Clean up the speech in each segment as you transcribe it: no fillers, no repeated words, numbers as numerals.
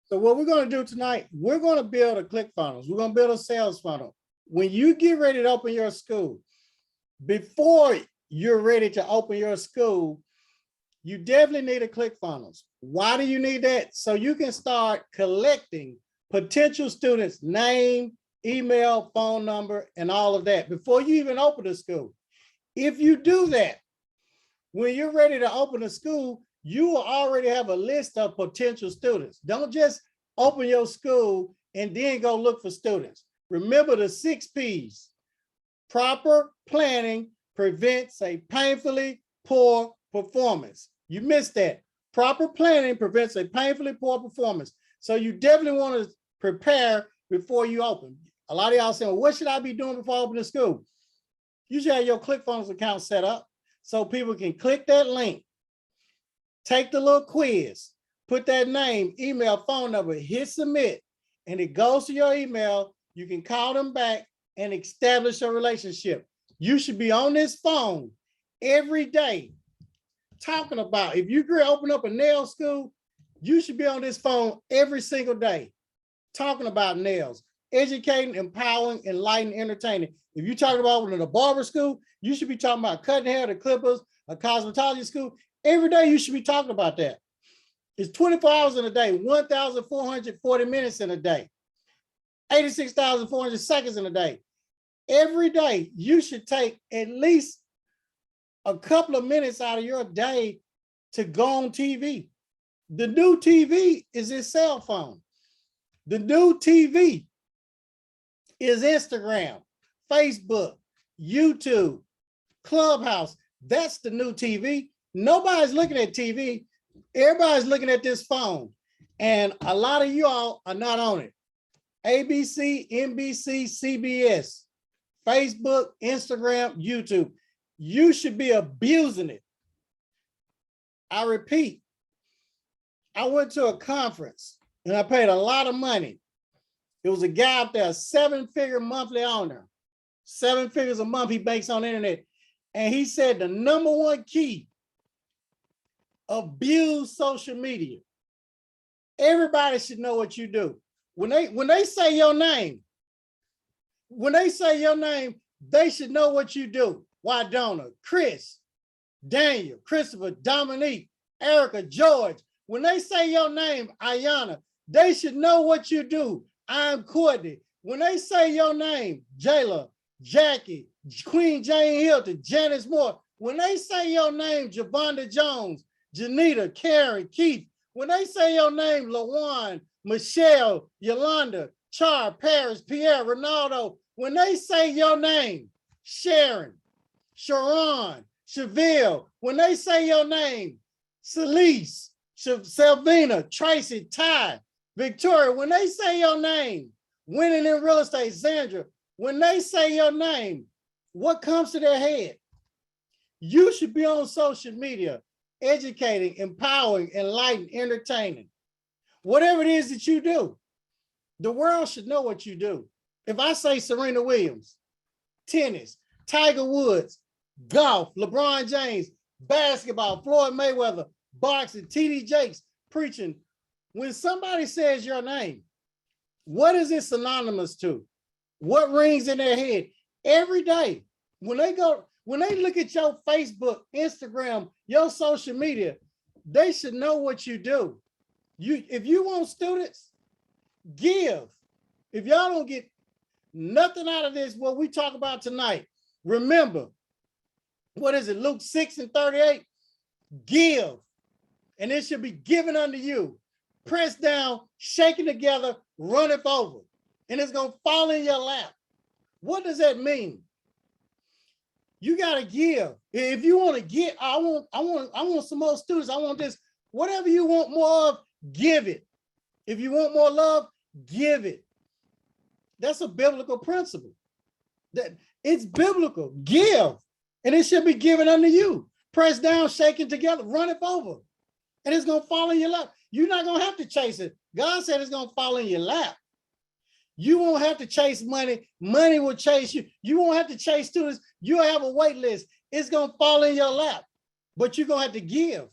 So what we're going to do tonight, we're going to build a ClickFunnels. We're going to build a sales funnel. When you get ready to open your school, before you're ready to open your school, you definitely need a ClickFunnels. Why do you need that? So you can start collecting potential students' name, email, phone number, and all of that before you even open the school. If you do that, when you're ready to open a school, you will already have a list of potential students. Don't just open your school and then go look for students. Remember the 6 P's. Proper planning prevents a painfully poor performance. You missed that. Proper planning prevents a painfully poor performance. So you definitely want to prepare before you open. A lot of y'all saying, well, what should I be doing before I open the school? You should have your ClickFunnels account set up so people can click that link, take the little quiz, put that name, email, phone number, hit submit, and it goes to your email. You can call them back and establish a relationship. You should be on this phone every day talking about, if you're going to open up a nail school, you should be on this phone every single day talking about nails, educating, empowering, enlightening, entertaining. If you're talking about opening a barber school, you should be talking about cutting hair, the clippers, a cosmetology school. Every day you should be talking about that. It's 24 hours in a day, 1,440 minutes in a day, 86,400 seconds in a day. Every day you should take at least a couple of minutes out of your day to go on TV. The new TV is his cell phone. The new TV is Instagram, Facebook, YouTube, Clubhouse. That's the new TV. Nobody's looking at TV. Everybody's looking at this phone. And a lot of y'all are not on it. ABC, NBC, CBS, Facebook, Instagram, YouTube. You should be abusing it. I repeat, I went to a conference and I paid a lot of money. It was a guy up there, 7-figure monthly owner, 7 figures a month he makes on the internet. And he said the #1 key, abuse social media. Everybody should know what you do. When they say your name, they should know what you do. Wadona, Chris, Daniel, Christopher, Dominique, Erica, George. When they say your name, Ayana, they should know what you do. I'm Courtney. When they say your name, Jayla, Jackie, Queen Jane Hilton, Janice Moore. When they say your name, Javonda Jones, Janita, Karen, Keith. When they say your name, LaJuan, Michelle, Yolanda, Char, Paris, Pierre, Ronaldo. When they say your name, Sharon, Sharon, Cheville. When they say your name, Celise, Selvina, Tracy, Ty, Victoria. When they say your name, Winning in Real Estate, Sandra. When they say your name, what comes to their head? You should be on social media, educating, empowering, enlightening, entertaining. Whatever it is that you do, the world should know what you do. If I say Serena Williams, tennis, Tiger Woods, golf, LeBron James, basketball, Floyd Mayweather, boxing, TD Jakes, preaching, when somebody says your name, what is it synonymous to? What rings in their head? Every day, when they look at your Facebook, Instagram, your social media, they should know what you do. If you want students, give. If y'all don't get nothing out of this, what we talk about tonight, remember, what is it, Luke 6:38? Give, and it should be given unto you. Pressed down, shaken together, runneth over, and it's gonna fall in your lap. What does that mean? You gotta give. If you want to get, I want some more students. I want this. Whatever you want more of, give it. If you want more love, give it. That's a biblical principle. That it's biblical. Give, and it should be given unto you. Pressed down, shaken together, run it over, and it's gonna fall in your lap. You're not gonna have to chase it. God said it's gonna fall in your lap. You won't have to chase money. Money will chase you. You won't have to chase students. You'll have a wait list. It's gonna fall in your lap, but you're gonna have to give.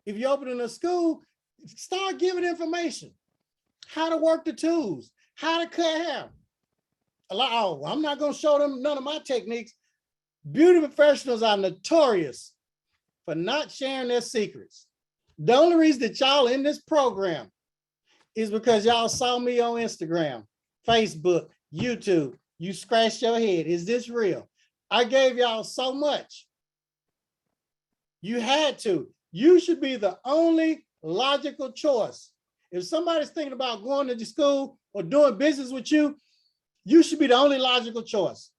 If you're opening a school, Start giving information. How to work the tools, how to cut hair. Oh, I'm not going to show them none of my techniques. Beauty professionals are notorious for not sharing their secrets. The only reason that y'all in this program is because y'all saw me on Instagram, Facebook, YouTube. You scratched your head. Is this real? I gave y'all so much. You had to. You should be the only logical choice. If somebody's thinking about going to the school or doing business with you, you should be the only logical choice.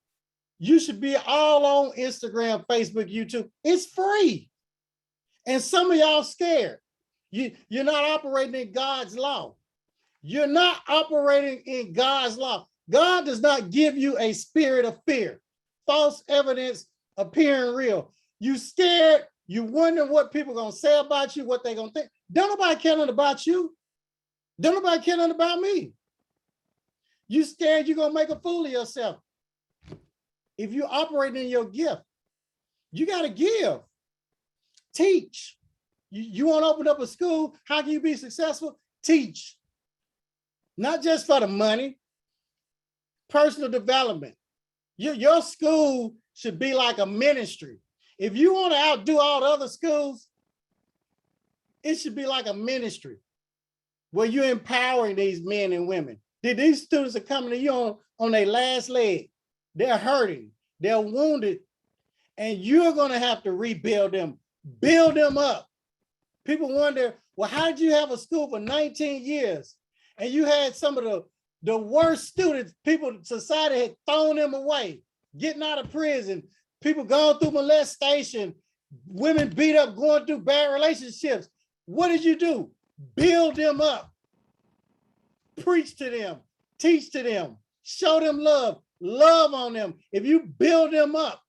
You should be all on Instagram, Facebook, YouTube. It's free. And some of y'all scared. You're not operating in God's law. You're not operating in God's law. God does not give you a spirit of fear. False evidence appearing real. You scared. You wondering what people are going to say about you, what they're going to think. Don't nobody care nothing about you. Don't nobody care nothing about me. You scared you're going to make a fool of yourself. If you operate in your gift, you got to give. Teach. You want to open up a school? How can you be successful? Teach. Not just for the money. Personal development. Your school should be like a ministry. If you want to outdo all the other schools, it should be like a ministry where you're empowering these men and women. These students are coming to you on their last leg. They're hurting. They're wounded. And you're going to have to rebuild them, build them up. People wonder, well, how did you have a school for 19 years and you had some of the worst students, society had thrown them away, getting out of prison, people going through molestation, women beat up, going through bad relationships. What did you do? Build them up. Preach to them, teach to them, show them love on them. If you build them up,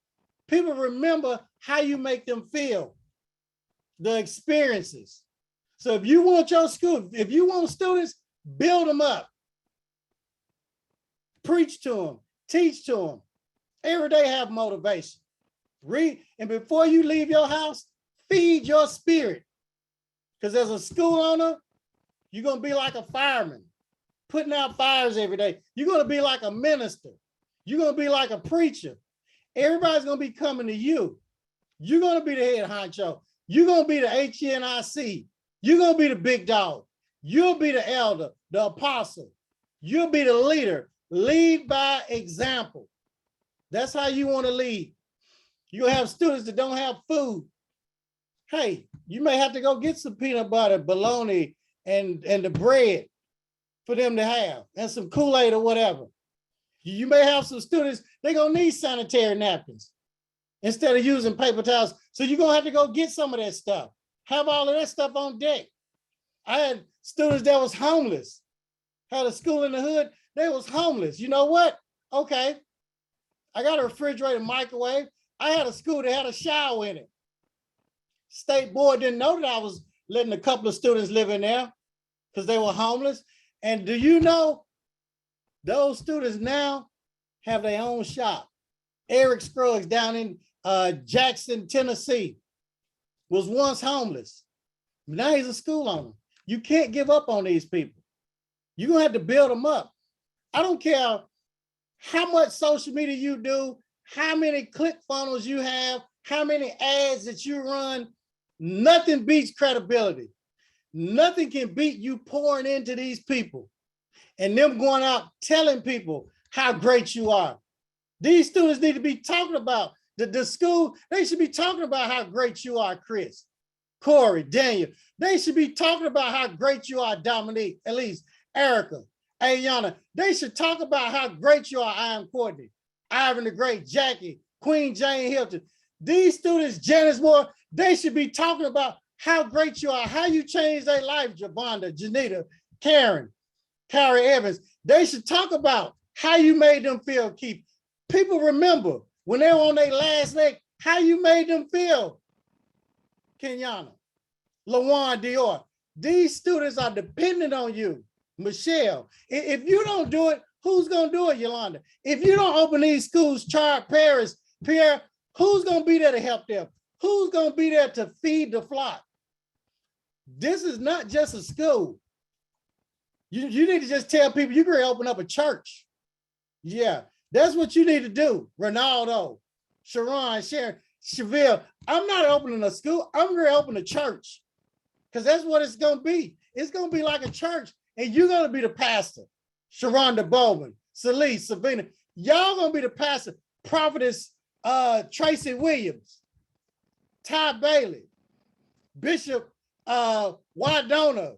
people remember how you make them feel, the experiences. So if you want your school, if you want students, build them up. Preach to them, teach to them. Every day have motivation. Read, and before you leave your house, feed your spirit. Because as a school owner, you're going to be like a fireman, putting out fires every day. You're going to be like a minister. You're going to be like a preacher. Everybody's going to be coming to you. You're going to be the head honcho. You're going to be the HNIC. You're going to be the big dog. You'll be the elder, the apostle. You'll be the leader. Lead by example. That's how you want to lead. You'll have students that don't have food. Hey, you may have to go get some peanut butter, bologna, and the bread for them to have, and some Kool-Aid or whatever. You may have some students, they're going to need sanitary napkins instead of using paper towels. So you're going to have to go get some of that stuff. Have all of that stuff on deck. I had students that was homeless. Had a school in the hood, they was homeless. You know what? Okay, I got a refrigerator, microwave. I had a school that had a shower in it. State board didn't know that I was letting a couple of students live in there because they were homeless. And do you know, those students now have their own shop. Eric Scruggs down in Jackson, Tennessee, was once homeless. Now he's a school owner. You can't give up on these people. You're going to have to build them up. I don't care how much social media you do, how many ClickFunnels you have, how many ads that you run. Nothing beats credibility. Nothing can beat you pouring into these people and them going out telling people how great you are. These students need to be talking about the school. They should be talking about how great you are, Chris, Corey, Daniel. They should be talking about how great you are, Dominique, Elise, Erica, Ayana. They should talk about how great you are, I am Courtney, Ivan the Great, Jackie, Queen Jane Hilton. These students, Janice Moore, they should be talking about how great you are, how you changed their life, Javonda, Janita, Karen, Carrie Evans. They should talk about how you made them feel, Keith. People remember when they were on their last leg, how you made them feel, Kenyana, LaJuan Dior. These students are dependent on you, Michelle. If you don't do it, who's going to do it, Yolanda? If you don't open these schools, Chart, Paris, Pierre, who's going to be there to help them? Who's going to be there to feed the flock? This is not just a school. You need to just tell people you can open up a church. Yeah, that's what you need to do. Ronaldo, Sharon, Sharon, Chevelle. I'm not opening a school. I'm going to open a church because that's what it's going to be. It's going to be like a church, and you're going to be the pastor. Sharonda Bowman, Celeste, Savina. Y'all going to be the pastor. Prophetess Tracy Williams, Ty Bailey, Bishop Wadona,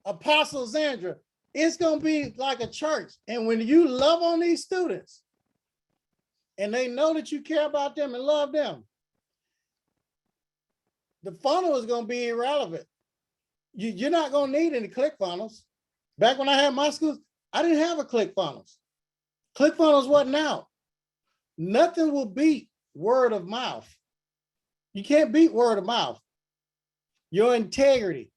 Apostle Zandra. It's going to be like a church. And when you love on these students and they know that you care about them and love them, the funnel is going to be irrelevant. You're not going to need any ClickFunnels. Back when I had my schools, I didn't have a ClickFunnels. ClickFunnels wasn't out. Nothing will beat word of mouth. You can't beat word of mouth. Your integrity,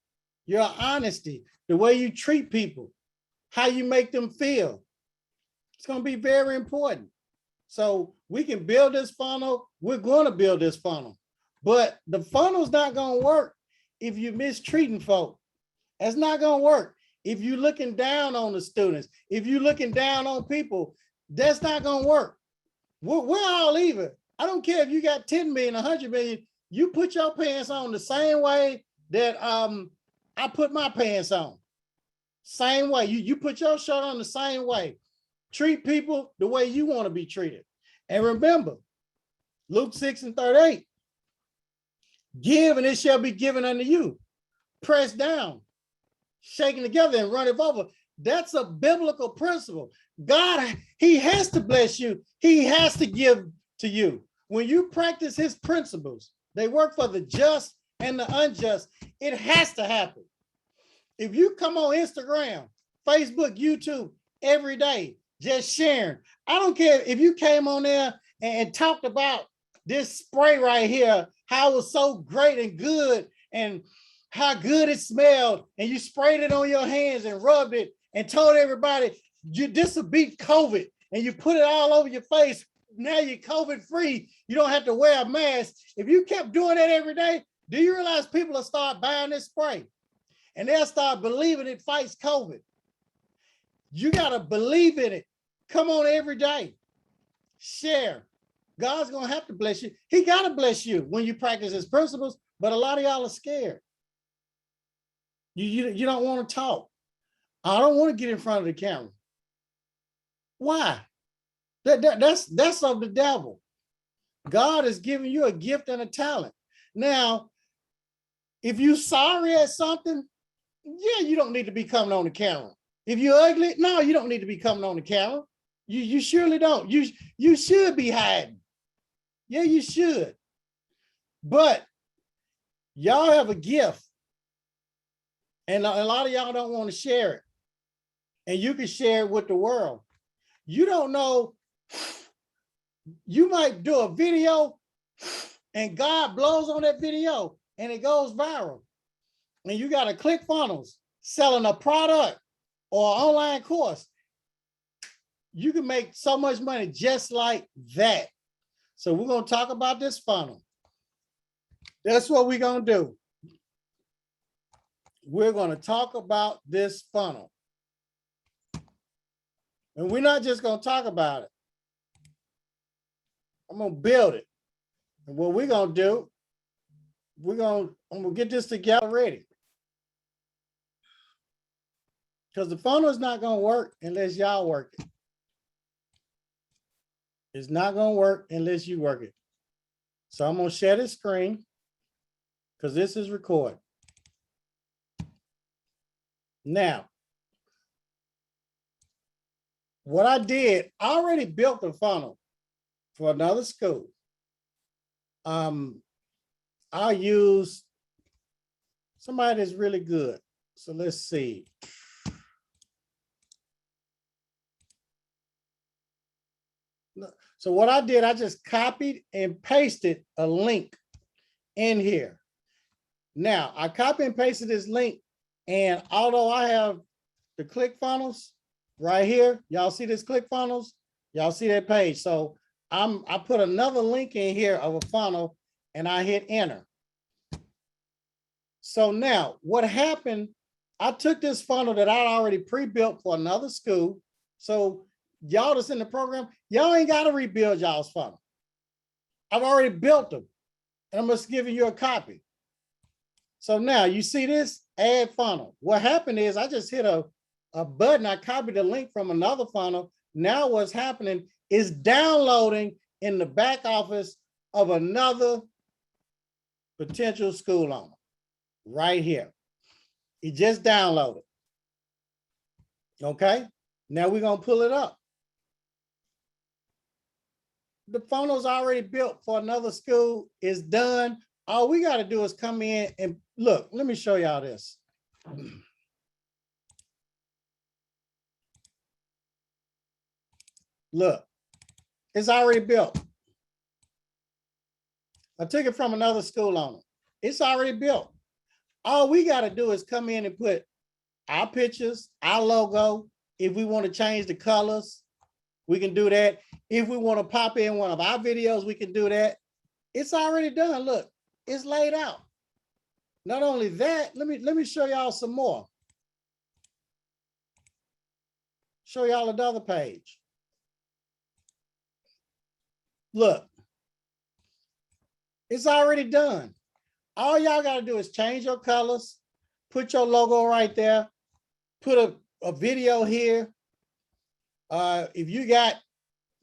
your honesty, the way you treat people, how you make them feel. It's going to be very important. So we can build this funnel. We're going to build this funnel. But the funnel's not going to work if you're mistreating folk. That's not going to work. If you're looking down on the students, if you're looking down on people, that's not going to work. We're all even. I don't care if you got 10 million, 100 million, you put your pants on the same way that I put my pants on. Same way. You put your shirt on the same way. Treat people the way you want to be treated. And remember, Luke 6:38, give and it shall be given unto you. Press down, shaking together and run it over. That's a biblical principle. God, he has to bless you. He has to give to you. When you practice his principles, they work for the just and the unjust. It has to happen. If you come on Instagram, Facebook, YouTube every day, just sharing, I don't care if you came on there and talked about this spray right here, how it was so great and good and how good it smelled, and you sprayed it on your hands and rubbed it and told everybody this will beat COVID, and you put it all over your face. Now you're COVID free. You don't have to wear a mask. If you kept doing that every day, do you realize people will start buying this spray? And they'll start believing it fights COVID. You got to believe in it. Come on every day. Share. God's going to have to bless you. He got to bless you when you practice his principles, but a lot of y'all are scared. You don't want to talk. I don't want to get in front of the camera. Why? That's of the devil. God is giving you a gift and a talent. Now, if you're sorry at something, yeah, you don't need to be coming on the camera. If you're ugly, no, you don't need to be coming on the camera. You surely don't. You should be hiding. Yeah, you should. But y'all have a gift. And a lot of y'all don't want to share it. And you can share it with the world. You don't know. You might do a video and God blows on that video and it goes viral. And you got a ClickFunnels selling a product or an online course. You can make so much money just like that. So we're going to talk about this funnel. That's what we're going to do. We're going to talk about this funnel. And we're not just going to talk about it. I'm going to build it. And what we're going to do, I'm going to get this together ready. Because the funnel is not going to work unless y'all work it. It's not going to work unless you work it. So I'm going to share this screen because this is recorded. Now, what I did, I already built a funnel for another school. I'll use somebody that's really good. So let's see. So what I did, I just copied and pasted a link in here. Now, I copy and pasted this link, and although I have the ClickFunnels right here, y'all see this ClickFunnels? Y'all see that page? So I put another link in here of a funnel, and I hit enter. So now what happened, I took this funnel that I already pre-built for another school. So y'all that's in the program, y'all ain't got to rebuild y'all's funnel. I've already built them and I'm just giving you a copy. So now you see this add funnel. What happened is I just hit a button. I copied the link from another funnel. Now what's happening is downloading in the back office of another potential school owner right here. It just downloaded. Okay. Now we're going to pull it up. The funnel's already built for another school. It's done. All we got to do is come in and look. Let me show y'all this. Look, it's already built. I took it from another school owner. It's already built. All we got to do is come in and put our pictures, our logo. If we want to change the colors, we can do that. If we want to pop in one of our videos, we can do that. It's already done. Look, it's laid out. Not only that, let me show y'all some more. Show y'all another page. Look, it's already done. All y'all got to do is change your colors, put your logo right there, put a video here. If you got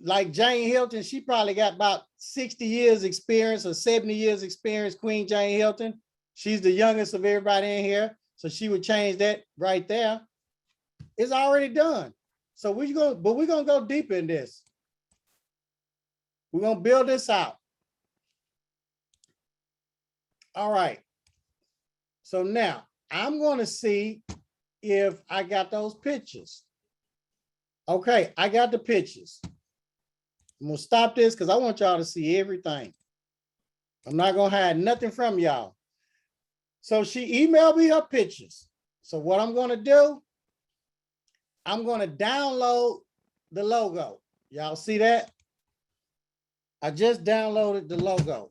like Jane Hilton, she probably got about 60 years experience or 70 years experience, Queen Jane Hilton. She's the youngest of everybody in here. So she would change that right there. It's already done. So we're going to go deeper in this. We're going to build this out. All right. So now I'm going to see if I got those pictures. Okay, I got the pictures. I'm going to stop this because I want y'all to see everything. I'm not going to hide nothing from y'all. So she emailed me her pictures. So what I'm going to do, I'm going to download the logo. Y'all see that? I just downloaded the logo.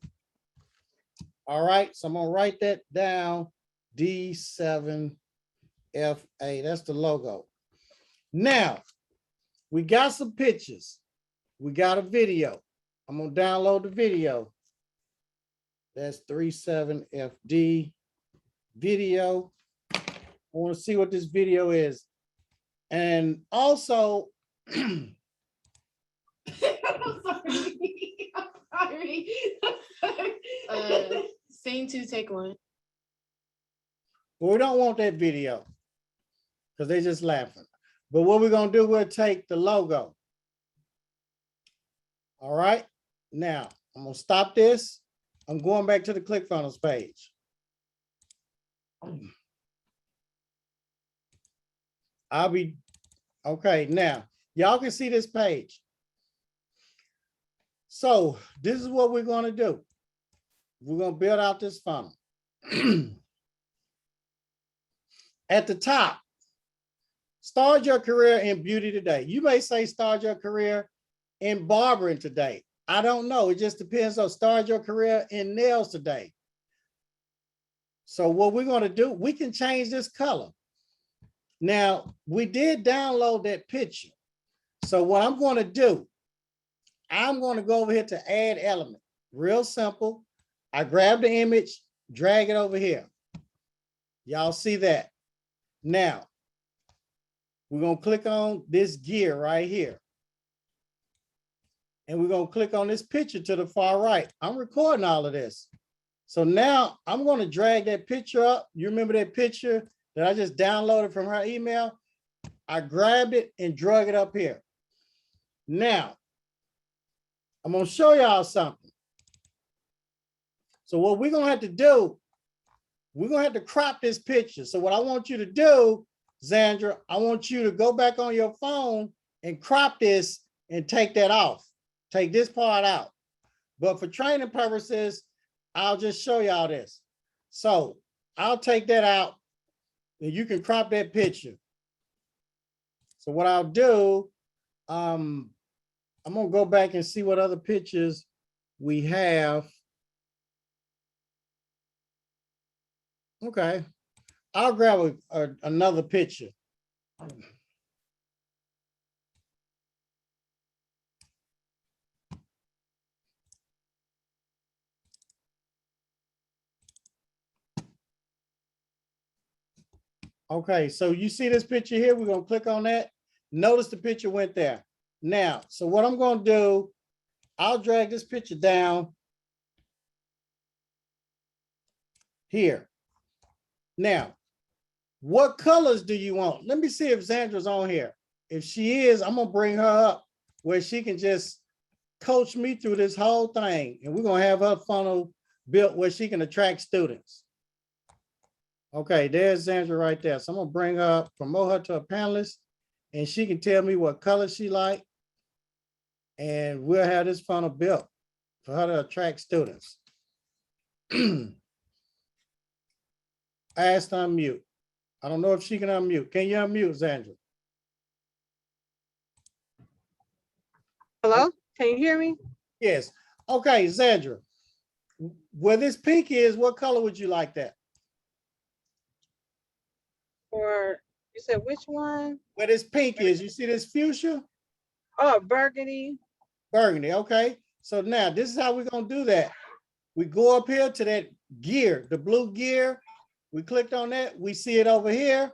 All right, so I'm going to write that down. D7FA, that's the logo. Now, we got some pictures. We got a video. I'm going to download the video. That's 37FD video. I want to see what this video is. And also, I'm sorry. Scene 2, take 1. well, we don't want that video because they're just laughing. But what we're going to do, we'll take the logo. All right. Now, I'm going to stop this. I'm going back to the ClickFunnels page. I'll be, okay, now, y'all can see this page. So this is what we're going to do. We're going to build out this funnel. At the top, start your career in beauty today. You may say start your career in barbering today. I don't know. It just depends on start your career in nails today. So what we're going to do, we can change this color. Now, we did download that picture. So what I'm going to do, I'm going to go over here to add element. Real simple. I grab the image, drag it over here. Y'all see that? Now, we're going to click on this gear right here. And we're going to click on this picture to the far right. I'm recording all of this. So now I'm going to drag that picture up. You remember that picture that I just downloaded from her email? I grabbed it and drug it up here. Now, I'm going to show y'all something. So what we're going to have to do, we're going to have to crop this picture. So what I want you to do, Zandra, I want you to go back on your phone and crop this and take that off. Take this part out. But for training purposes, I'll just show y'all this. So I'll take that out and you can crop that picture. So what I'll do, I'm going to go back and see what other pictures we have. Okay. I'll grab another picture. Okay, so you see this picture here? We're gonna click on that. Notice the picture went there. Now, so what I'm gonna do, I'll drag this picture down here. Now, what colors do you want? Let me see if Zandra's on here. If she is, I'm gonna bring her up where she can just coach me through this whole thing. And we're gonna have her funnel built where she can attract students. Okay, there's Zandra right there. So I'm gonna bring her up, promote her to a panelist, and she can tell me what color she like. And we'll have this funnel built for her to attract students. Ask to unmute. I don't know if she can unmute. Can you unmute, Zandra? Hello, can you hear me? Yes. Okay, Zandra, where this pink is, what color would you like that? Or you said which one? Where this pink is, you see this fuchsia? Oh, burgundy. Burgundy, okay. So now this is how we're gonna do that. We go up here to that gear, the blue gear. We clicked on that, we see it over here.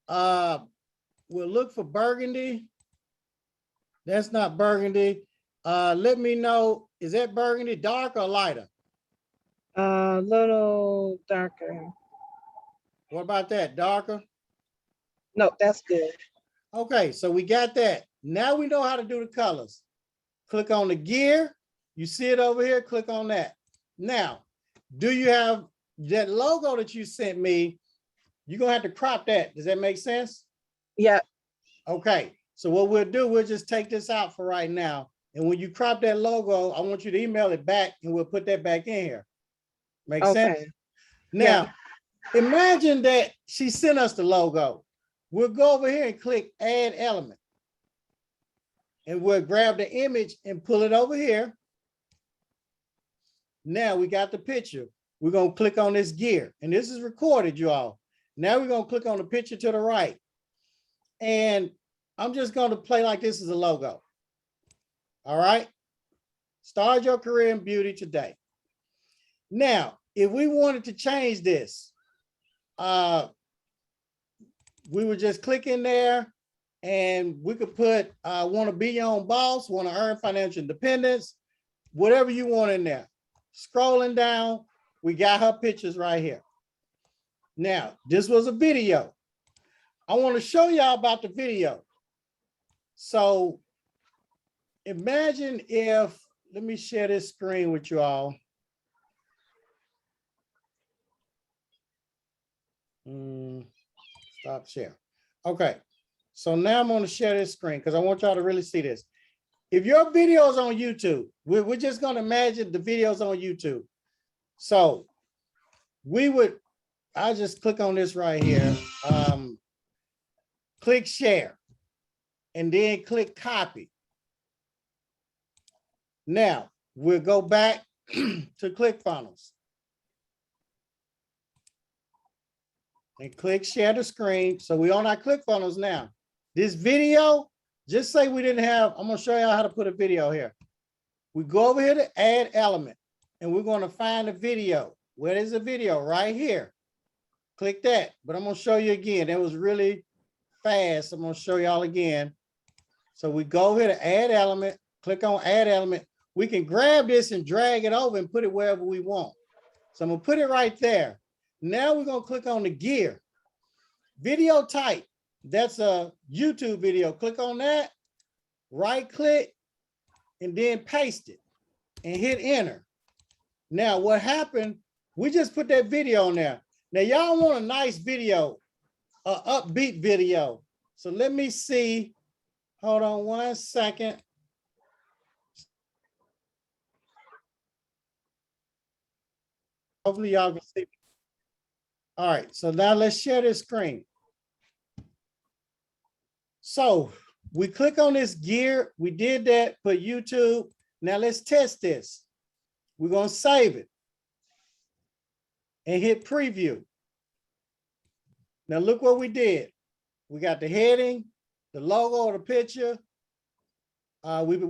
We'll look for burgundy. That's not burgundy. Let me know, is that burgundy dark or lighter? A little darker. What about that, darker? No, that's good. Okay, so we got that. Now we know how to do the colors. Click on the gear. You see it over here, click on that. Now, do you have that logo that you sent me? You're gonna have to crop that. Does that make sense? Yeah. Okay, so what we'll do, we'll just take this out for right now. And when you crop that logo, I want you to email it back and we'll put that back in here. Make sense? Okay. Now, imagine that she sent us the logo. We'll go over here and click add element. And we'll grab the image and pull it over here. Now we got the picture. We're gonna click on this gear, and this is recorded, you all. Now we're gonna click on the picture to the right. And I'm just gonna play like this is a logo. All right. Start your career in beauty today. Now, if we wanted to change this, we would just click in there and we could put, want to be your own boss, want to earn financial independence, whatever you want in there. Scrolling down, we got her pictures right here. Now, this was a video. I want to show y'all about the video. So imagine if, let me share this screen with you all. Stop share. Okay, so now I'm going to share this screen because I want y'all to really see this. If your video is on YouTube, we're just going to imagine the videos on YouTube. So I'll just click on this right here. Click share and then click copy. Now we'll go back to ClickFunnels and click share the screen. So we're on our ClickFunnels now. This video, just say we didn't have, I'm gonna show y'all how to put a video here. We go over here to add element and we're gonna find a video. Where is the video? Right here. Click that, but I'm gonna show you again. That was really fast. I'm gonna show y'all again. So we go over here to add element, click on add element. We can grab this and drag it over and put it wherever we want. So I'm gonna put it right there. Now we're gonna click on the gear. Video type, that's a YouTube video. Click on that, right click, and then paste it and hit enter. Now what happened, we just put that video on there. Now y'all want a nice video, an upbeat video. So let me see, hold on 1 second. Hopefully y'all can see. All right, so now let's share this screen. So we click on this gear. We did that for YouTube. Now let's test this. We're gonna save it and hit preview. Now look what we did. We got the heading, the logo of the picture. We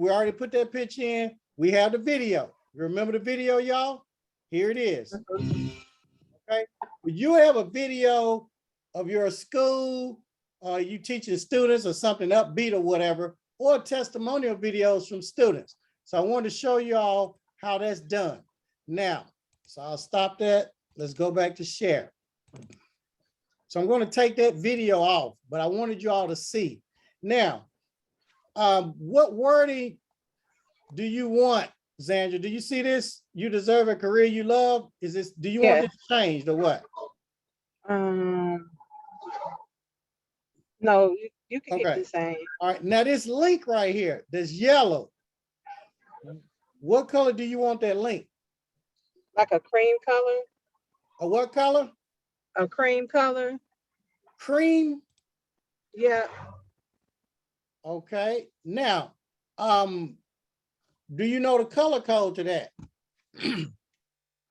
already put that picture in. We have the video. You remember the video, y'all? Here it is. Okay. When you have a video of your school, you teaching students or something upbeat or whatever, or testimonial videos from students. So I wanted to show y'all how that's done. Now, so I'll stop that. Let's go back to share. So I'm going to take that video off, but I wanted you all to see. Now, what wording do you want, Zandra? Do you see this? You deserve a career you love. Is this? Do you want this changed or what? No, you can keep Okay. the same. All right. Now this link right here, this yellow. What color do you want that link? Like a cream color. A what color? A cream color. Cream. Yeah. Okay. Now, do you know the color code to that?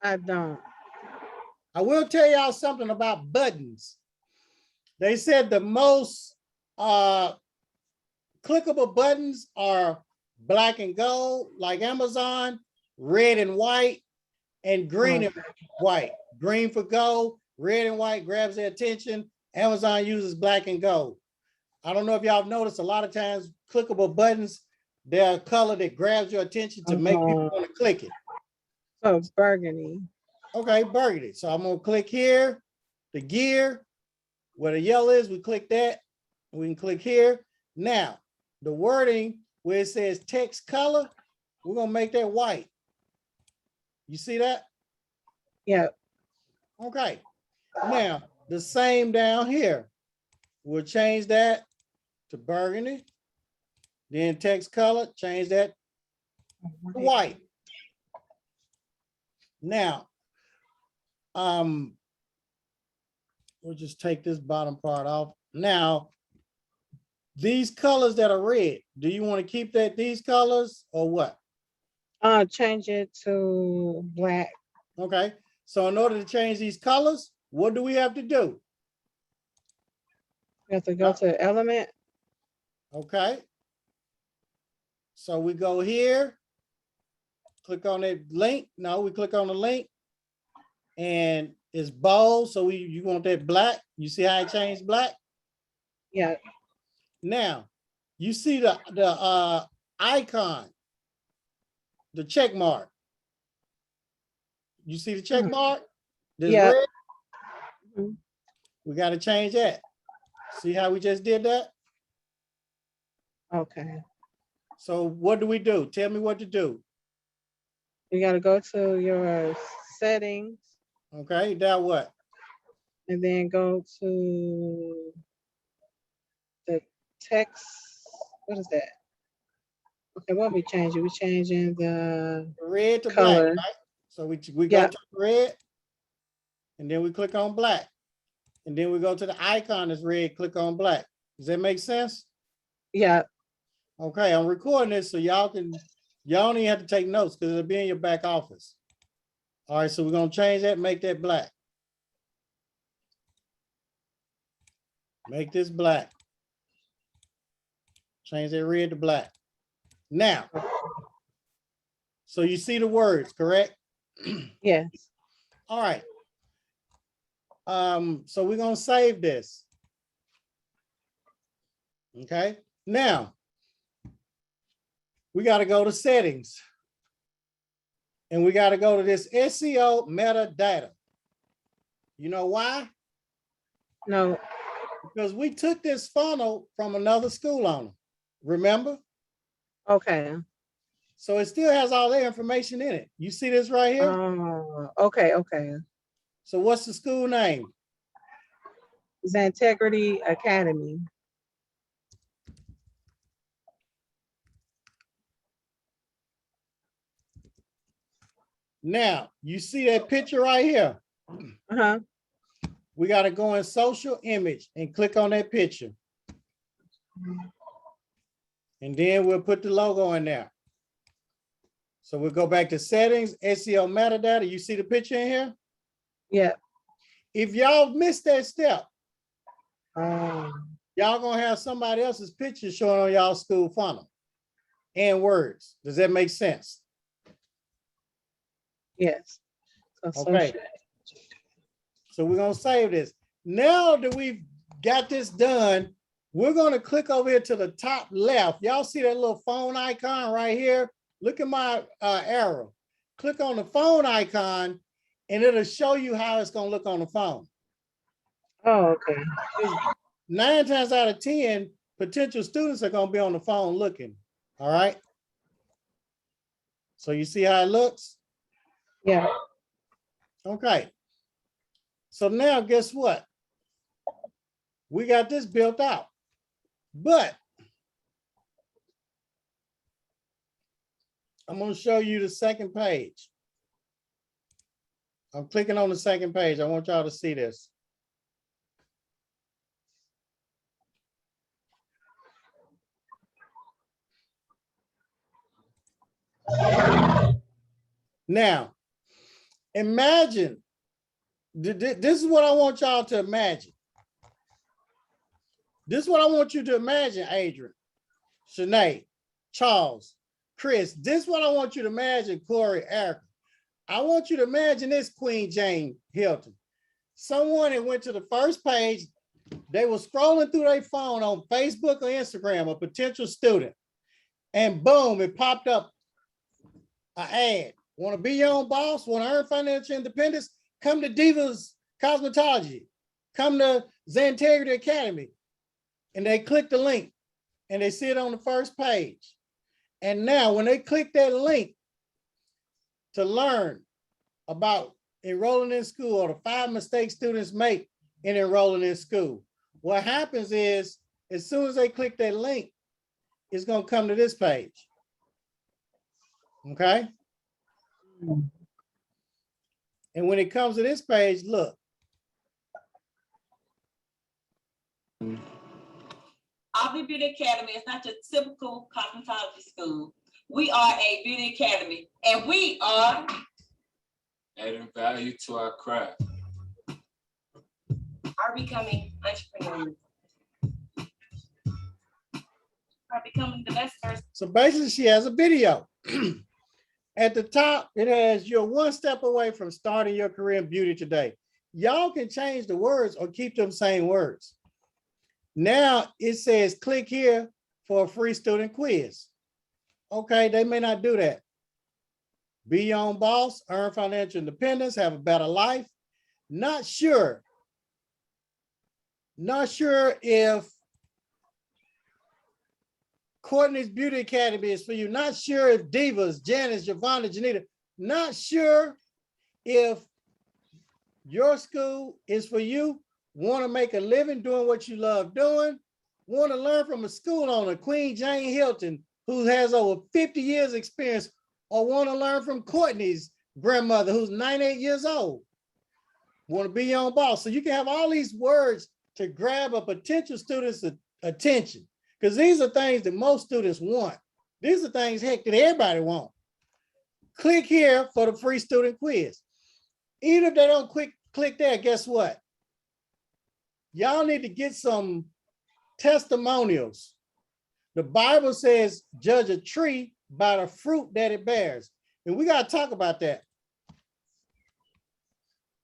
I don't. I will tell y'all something about buttons. They said the most clickable buttons are black and gold, like Amazon, red and white, and green and white. Green for gold, red and white grabs their attention. Amazon uses black and gold. I don't know if y'all have noticed, a lot of times clickable buttons, they're a color that grabs your attention to make people want to click it. So burgundy. Okay, burgundy. So I'm gonna click here, the gear, where the yellow is, we click that. We can click here. Now, the wording where it says text color, we're gonna make that white. You see that? Yeah. Okay. Now, the same down here. We'll change that to burgundy. Then text color, change that to white. Now, we'll just take this bottom part off. Now, these colors that are red, do you want to keep these colors or what? Change it to black. Okay. So in order to change these colors, what do we have to do? You have to go to element. Okay. So we go here, click on that link. No, we click on the link and it's bold. So you want that black. You see how it changed black? Yeah. Now, you see the icon, the check mark. You see the check mark? This Yeah. red? Mhm. We got to change that. See how we just did that? Okay. So what do we do? Tell me what to do. You got to go to your settings Okay, now what? and then go to the text. What is that? Okay, what we changing? We changing the Red to color. black, right? So we go to red and then we click on black. And then we go to the icon that's red, click on black. Does that make sense? Yeah. Okay, I'm recording this so y'all don't even have to take notes because it'll be in your back office. All right, so we're gonna change that, make that black. Make this black. Change that red to black. Now, so you see the words, correct? Yes. All right. So we're gonna save this. Okay, now we got to go to settings and we got to go to this SEO metadata. You know why? No. Because we took this funnel from another school owner. Remember? Okay. So it still has all their information in it. You see this right here? Okay. Okay. So what's the school name? Integrity Academy. Now, you see that picture right here? Uh-huh. We got to go in social image and click on that picture. And then we'll put the logo in there. So we'll go back to settings, SEO metadata. You see the picture in here? Yeah. If y'all missed that step, Y'all gonna have somebody else's picture showing on y'all school funnel and words. Does that make sense? Yes. Okay. So we're gonna save this. Now that we've got this done, we're gonna click over here to the top left. Y'all see that little phone icon right here? Look at my arrow. Click on the phone icon and it'll show you how it's gonna look on the phone. Oh, okay. 9 times out of 10, potential students are gonna be on the phone looking, all right? So you see how it looks? Yeah. Okay. So now guess what? We got this built out, but I'm gonna show you the second page. I'm clicking on the second page. I want y'all to see this. Now, imagine, this is what I want y'all to imagine. This is what I want you to imagine, Adrian, Shanae, Charles, Chris. This is what I want you to imagine, Corey, Erica. I want you to imagine this, Queen Jane Hilton. Someone that went to the first page, they were scrolling through their phone on Facebook or Instagram, a potential student, and boom, it popped up an ad. Want to be your own boss? Want to earn financial independence? Come to Divas Cosmetology. Come to Xantegrity Academy. And they click the link and they see it on the first page. And now when they click that link to learn about enrolling in school or the 5 mistakes students make in enrolling in school, what happens is as soon as they click that link, it's going to come to this page. Okay. And when it comes to this page, look. Aubrey Beauty Academy is not your typical cosmetology school. We are a beauty academy, and we are adding value to our craft. Are becoming entrepreneurs. Are becoming the best person. So basically, she has a video. At the top, it has you're 1 step away from starting your career in beauty today. Y'all can change the words or keep them same words. Now it says click here for a free student quiz. Okay, they may not do that. Be your own boss, earn financial independence, have a better life. Not sure. Not sure if Courtney's Beauty Academy is for you. Not sure if Divas, Janice, Giovanna, Janita. Not sure if your school is for you. Want to make a living doing what you love doing. Want to learn from a school owner, Queen Jane Hilton, who has over 50 years experience, or want to learn from Courtney's grandmother, who's 98 years old. Want to be your own boss. So you can have all these words to grab a potential student's attention, because these are things that most students want. These are things, heck, that everybody wants. Click here for the free student quiz. Even if they don't click there, guess what? Y'all need to get some testimonials. The Bible says, judge a tree by the fruit that it bears. And we got to talk about that.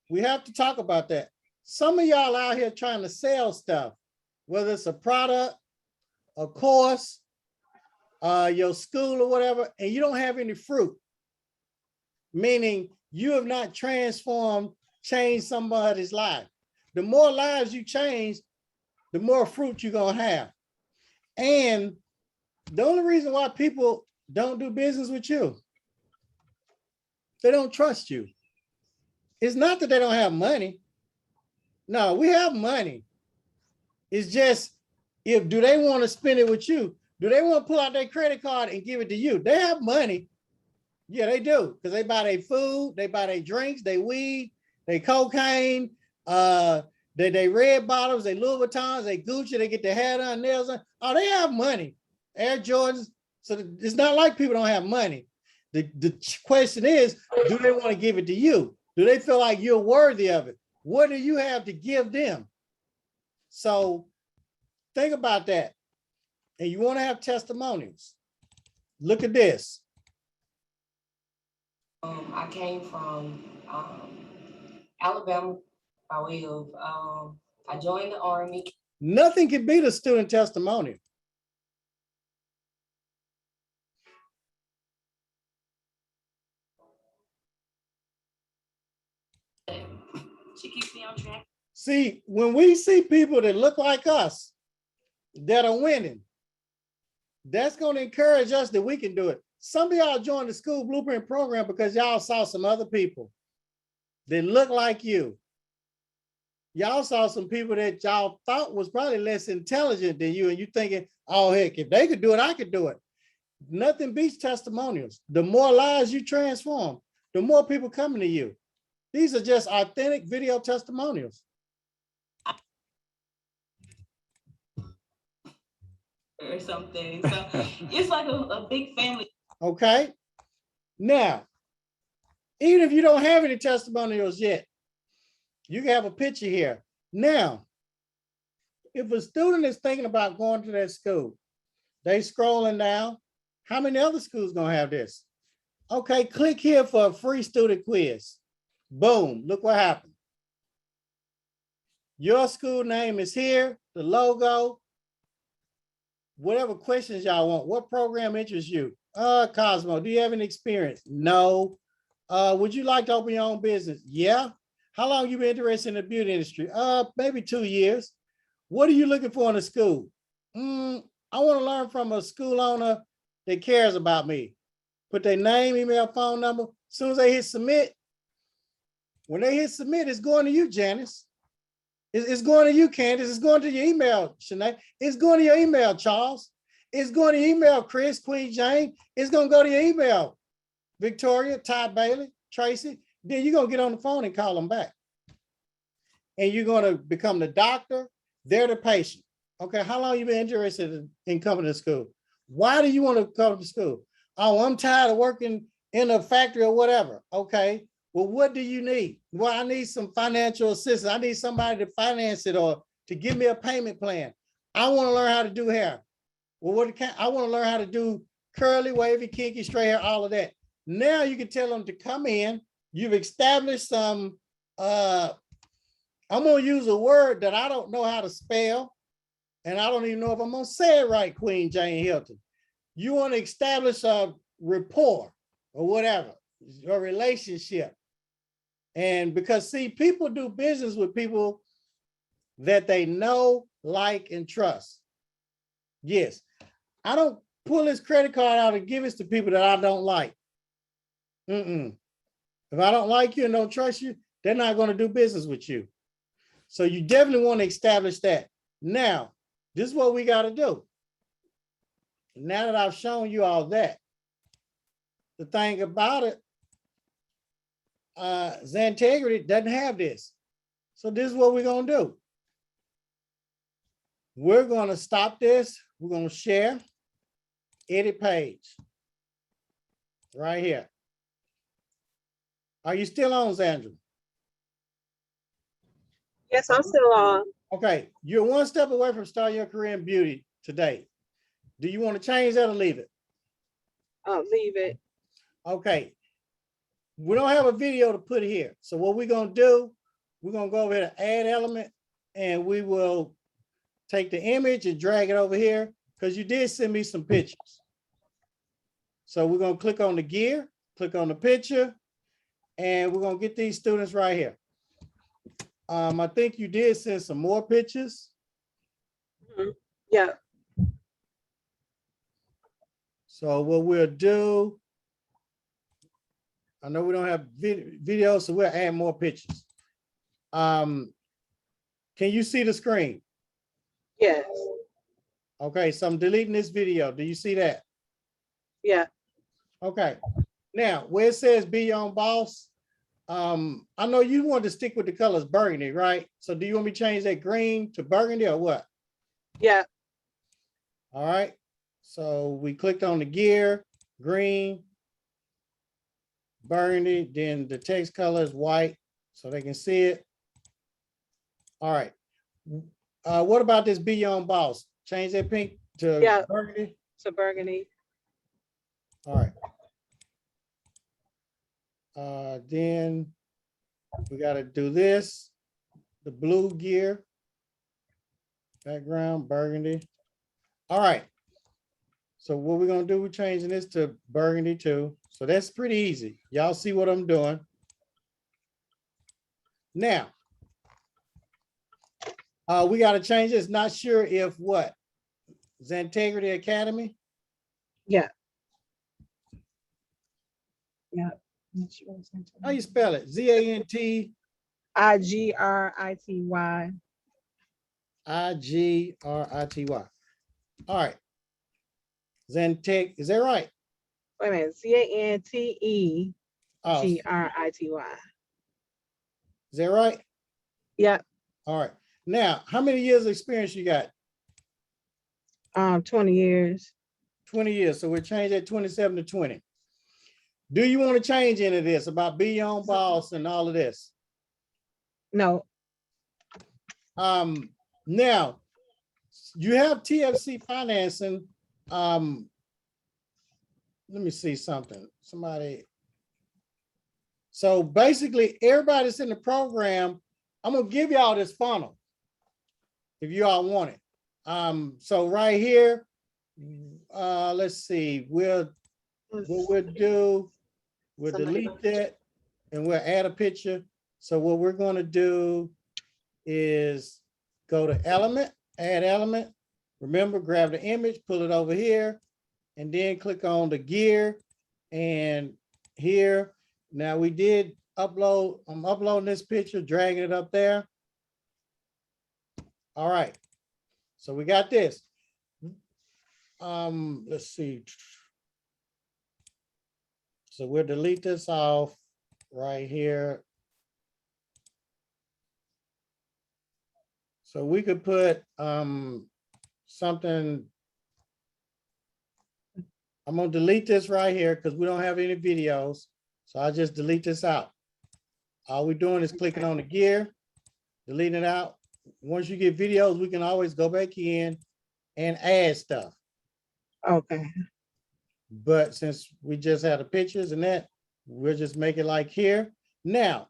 We have to talk about that. Some of y'all out here trying to sell stuff, whether it's a product, a course, your school or whatever, and you don't have any fruit. Meaning you have not changed somebody's life. The more lives you change, the more fruit you're gonna have. And the only reason why people don't do business with you, they don't trust you. It's not that they don't have money. No, we have money. It's just, do they want to spend it with you? Do they want to pull out their credit card and give it to you? They have money. Yeah, they do, because they buy their food, they buy their drinks, they weed, they cocaine, they red bottoms, they Louis Vuittons, they Gucci, they get their hair done, nails done. Oh, they have money. Air Jordans. So it's not like people don't have money. The question is, do they want to give it to you? Do they feel like you're worthy of it? What do you have to give them? So think about that. And you want to have testimonials. Look at this. I came from Alabama by way of I joined the Army. Nothing can beat a student testimonial. She keeps me on track. See, when we see people that look like us that are winning, that's going to encourage us that we can do it. Some of y'all joined the School Blueprint program because y'all saw some other people that look like you. Y'all saw some people that y'all thought was probably less intelligent than you, and you thinking, oh, heck, if they could do it, I could do it. Nothing beats testimonials. The more lives you transform, the more people coming to you. These are just authentic video testimonials. Or something. So it's like a big family. Okay. Now, even if you don't have any testimonials yet, you can have a picture here. Now, if a student is thinking about going to that school, they scrolling down, how many other schools gonna have this? Okay, click here for a free student quiz. Boom, look what happened. Your school name is here, the logo, whatever questions y'all want. What program interests you? Cosmo, do you have any experience? No. Would you like to open your own business? Yeah. How long you been interested in the beauty industry? Maybe 2 years. What are you looking for in a school? I want to learn from a school owner that cares about me. Put their name, email, phone number. As soon as they hit submit, when they hit submit, it's going to you, Janice. It's going to you, Candace. It's going to your email, Shanae. It's going to your email, Charles. It's going to your email, Chris, Queen Jane. It's going to go to your email, Victoria, Todd Bailey, Tracy. Then you're going to get on the phone and call them back. And you're going to become the doctor. They're the patient. Okay, how long you been interested in coming to school? Why do you want to come to school? Oh, I'm tired of working in a factory or whatever. Okay, well, what do you need? Well, I need some financial assistance. I need somebody to finance it or to give me a payment plan. I want to learn how to do hair. Well, I want to learn how to do curly, wavy, kinky, straight hair, all of that. Now you can tell them to come in. You've established some, I'm going to use a word that I don't know how to spell, and I don't even know if I'm going to say it right, Queen Jane Hilton. You want to establish a rapport or whatever, a relationship. And because, see, people do business with people that they know, like, and trust. Yes, I don't pull this credit card out and give it to people that I don't like. If I don't like you and don't trust you, they're not going to do business with you. So you definitely want to establish that. Now, this is what we got to do. Now that I've shown you all that, the thing about it, Xantegrity doesn't have this. So this is what we're going to do. We're going to stop this. We're going to share, edit page, right here. Are you still on, Xandra? Yes, I'm still on. Okay, you're one step away from starting your career in beauty today. Do you want to change that or leave it? Leave it. Okay, we don't have a video to put here. So what we're going to do, we're going to go over here to add element, and we will take the image and drag it over here because you did send me some pictures. So we're going to click on the gear, click on the picture, and we're going to get these students right here. I think you did send some more pictures. Yeah. So what we'll do, I know we don't have video, so we'll add more pictures. Can you see the screen? Yes. Okay, so I'm deleting this video. Do you see that? Yeah. Okay. Now, where it says be your own boss, I know you want to stick with the colors burgundy, right? So do you want me to change that green to burgundy or what? Yeah. All right. So we clicked on the gear, green, burgundy, then the text color is white so they can see it. All right. What about this Be Your Own Boss? Change that pink to Yeah. burgundy. So burgundy. All right. Then we got to do this, the blue gear, background, burgundy. All right. So what we're going to do, we're changing this to burgundy too. So that's pretty easy. Y'all see what I'm doing. Now, we got to change this. Not sure if what? Zentegrity Academy? Yeah. Yeah. Not sure what's into How you spell it? Z-A-N-T IGRITY. I-G-R-I-T-Y. All right. Zenteg, is that right? Wait a minute. CANTEGRITY. Oh, is that right? Yeah. All right. Now, how many years of experience you got? 20 years. 20 years. So we'll change that 27 to 20. Do you want to change any of this about Be Your Own Boss and all of this? No. Now you have TFC financing. Let me see something. Somebody. So basically, everybody that's in the program, I'm gonna give y'all this funnel if you all want it. So right here, let's see. What we'll do, we'll delete that and we'll add a picture. So what we're going to do is go to element, add element. Remember, grab the image, pull it over here, and then click on the gear and here. Now we did upload, I'm uploading this picture, dragging it up there. All right. So we got this. Let's see. So we'll delete this off right here. So we could put something. I'm gonna delete this right here because we don't have any videos. So I'll just delete this out. All we're doing is clicking on the gear, deleting it out. Once you get videos, we can always go back in and add stuff. Okay. But since we just had the pictures and that, we'll just make it like here. Now,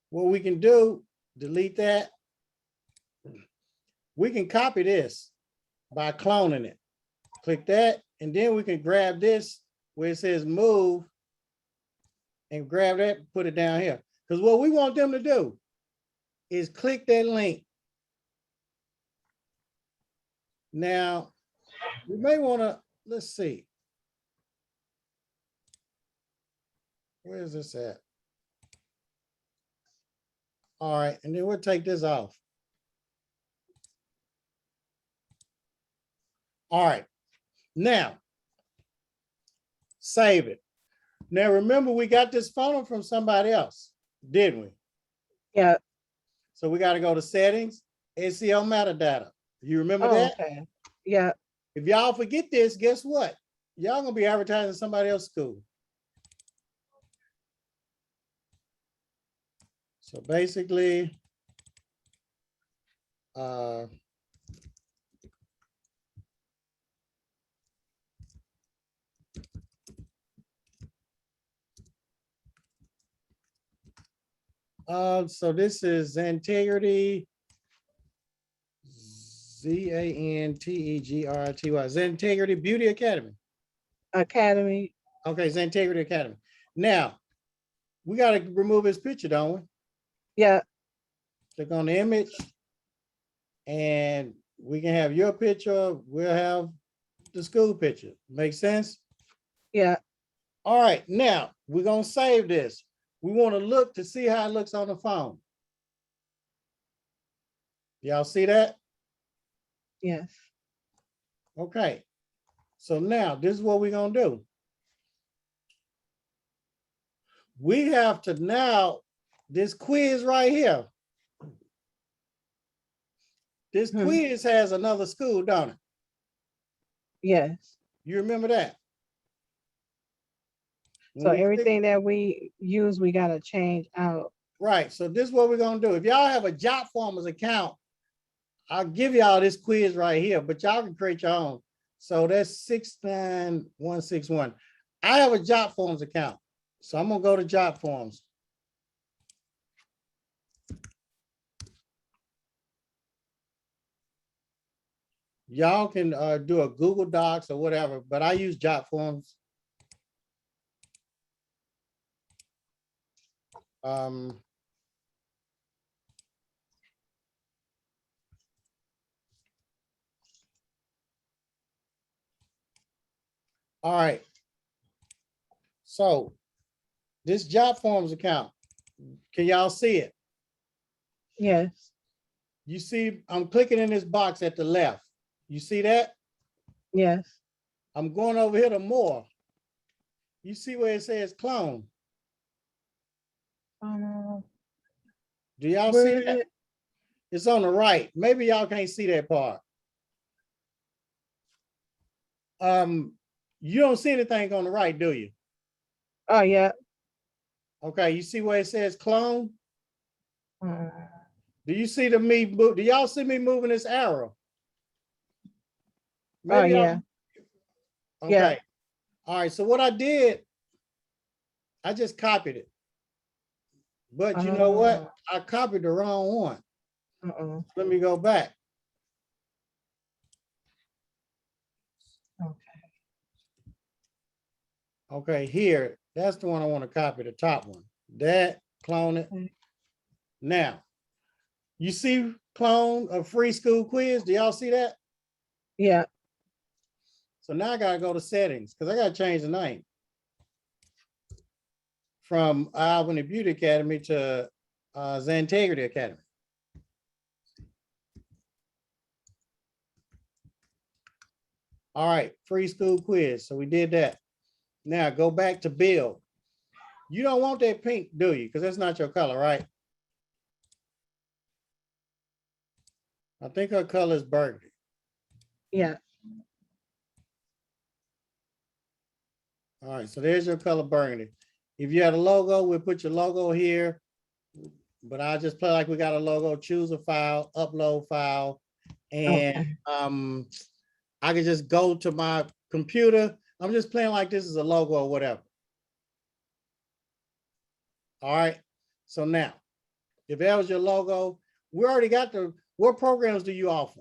what we can do, delete that. We can copy this by cloning it. Click that, and then we can grab this where it says move and grab that, put it down here. Because what we want them to do is click that link. Now, we may want to, let's see. Where is this at? All right, and then we'll take this off. All right, now, save it. Now, remember, we got this funnel from somebody else, didn't we? Yeah. So we got to go to settings, SEO metadata. You remember Oh, that? okay. Yeah. If y'all forget this, guess what? Y'all gonna be advertising somebody else's school. So basically, so this is Zentegrity, Z-A-N-T-E-G-R-I-T-Y, Zentegrity Beauty Academy. Academy. Okay, Zentegrity Academy. Now, we got to remove his picture, don't we? Yeah. Click on the image, and we can have your picture. We'll have the school picture. Make sense? Yeah. All right, now we're going to save this. We want to look to see how it looks on the phone. Y'all see that? Yes. Okay. So now this is what we're going to do. We have to now, this quiz right here. This quiz has another school, don't it? Yes. You remember that? So everything that we use, we got to change out Right. So this is what we're gonna do. If y'all have a Job Formers account, I'll give y'all this quiz right here, but y'all can create your own. So that's 69161. I have a Job Forms account. So I'm gonna go to Job Forms. Y'all can do a Google Docs or whatever, but I use Job Forms. Um, all right. So this Job Forms account, can y'all see it? Yes, You see, I'm clicking in this box at the left. You see that? yes. I'm going over here to more. You see where it says clone? Do y'all see Where is that? it? It's on the right. Maybe y'all can't see that part. You don't see anything on the right, do you? Oh, yeah. Okay, you see where it says clone? Uh, Do you see the me? Do y'all see me moving this arrow? Oh, Maybe yeah. y'all. Yeah. Okay. All right. So what I did, I just copied it. But you know what? I copied the wrong one. Uh-oh. Let me go back. Okay. Okay, here, that's the one I want to copy, the top one. That, clone it. Okay. Now, you see clone a free school quiz? Do y'all see that? Yeah. So now I gotta go to settings because I gotta change the name from Albany Beauty Academy to Xantegrity Academy. All right, free school quiz. So we did that. Now go back to build. You don't want that pink, do you? Because that's not your color, right? I think her color is burgundy. Yeah. All right, so there's your color burgundy. If you had a logo, we'll put your logo here. But I just play like we got a logo, choose a file, upload file. And Okay. I can just go to my computer. I'm just playing like this is a logo or whatever. All right. So now, if that was your logo, we already got what programs do you offer?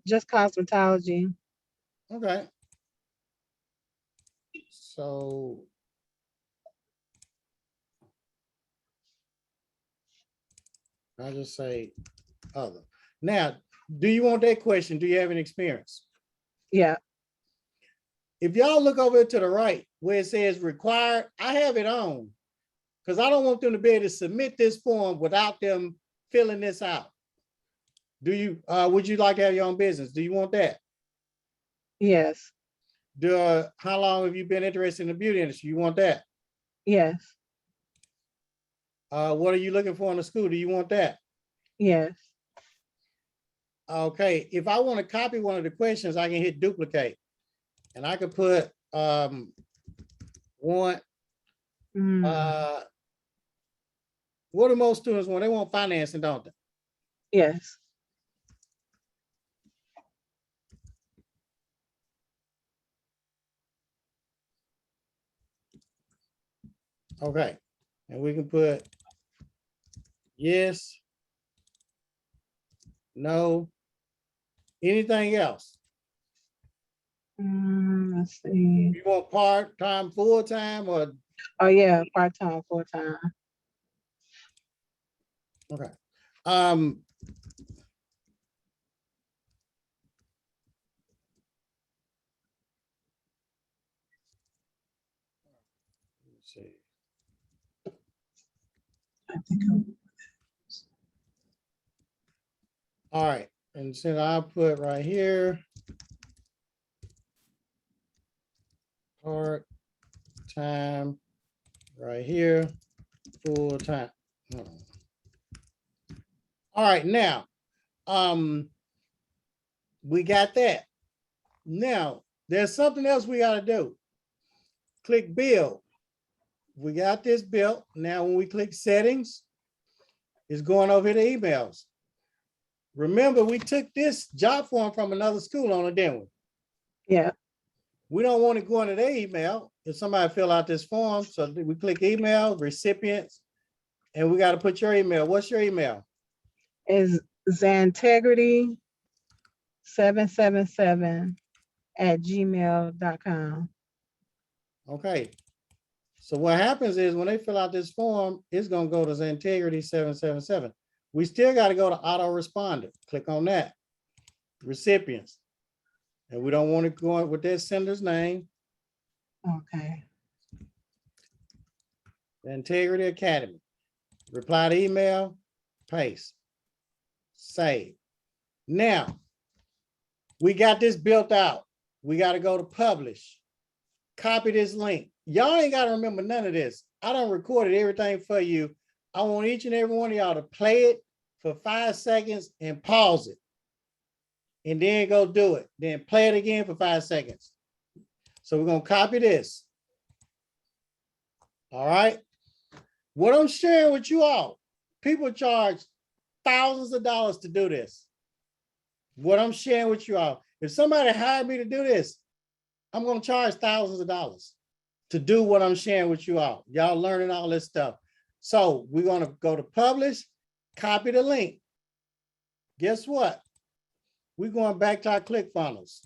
Just cosmetology. Okay. So I'll just say other. Now, do you want that question? Do you have any experience? Yeah. If y'all look over to the right where it says required, I have it on because I don't want them to be able to submit this form without them filling this out. Do you, would you like to have your own business? Do you want that? Yes. How long have you been interested in the beauty industry? You want that? Yes. What are you looking for in the school? Do you want that? Yes. Okay, if I want to copy one of the questions, I can hit duplicate. And I could put want, what do most students want? They want financing, don't they? Yes. Okay, and we can put yes, no, anything else. Let's see. You want part-time, full-time, or Oh, yeah. Part-time, full-time. okay. Let's see. I think I'm- All right, and so I'll put right here. Part-time, right here, full-time. All right, now, we got that. Now, there's something else we gotta do. Click build. we got this built. Now, when we click settings, it's going over here to emails. Remember, we took this job form from another school on a demo. Yeah. We don't want to go into their email if somebody fill out this form. So we click email, recipients, and we got to put your email. What's your email? Is Zantegrity777@gmail.com. Okay. So what happens is when they fill out this form, it's going to go to Zantegrity777. We still got to go to autoresponder. Click on that. Recipients. And we don't want to go with their sender's name. Okay. Integrity Academy. Reply to email, paste, save. Now, we got this built out. We got to go to publish. Copy this link. Y'all ain't got to remember none of this. I done recorded everything for you. I want each and every one of y'all to play it for 5 seconds and pause it. And then go do it. Then play it again for 5 seconds. So we're going to copy this. All right. What I'm sharing with you all, people charge thousands of dollars to do this. What I'm sharing with you all, if somebody hired me to do this, I'm going to charge thousands of dollars to do what I'm sharing with you all. Y'all learning all this stuff. So we're going to go to publish, copy the link. Guess what? We're going back to our ClickFunnels.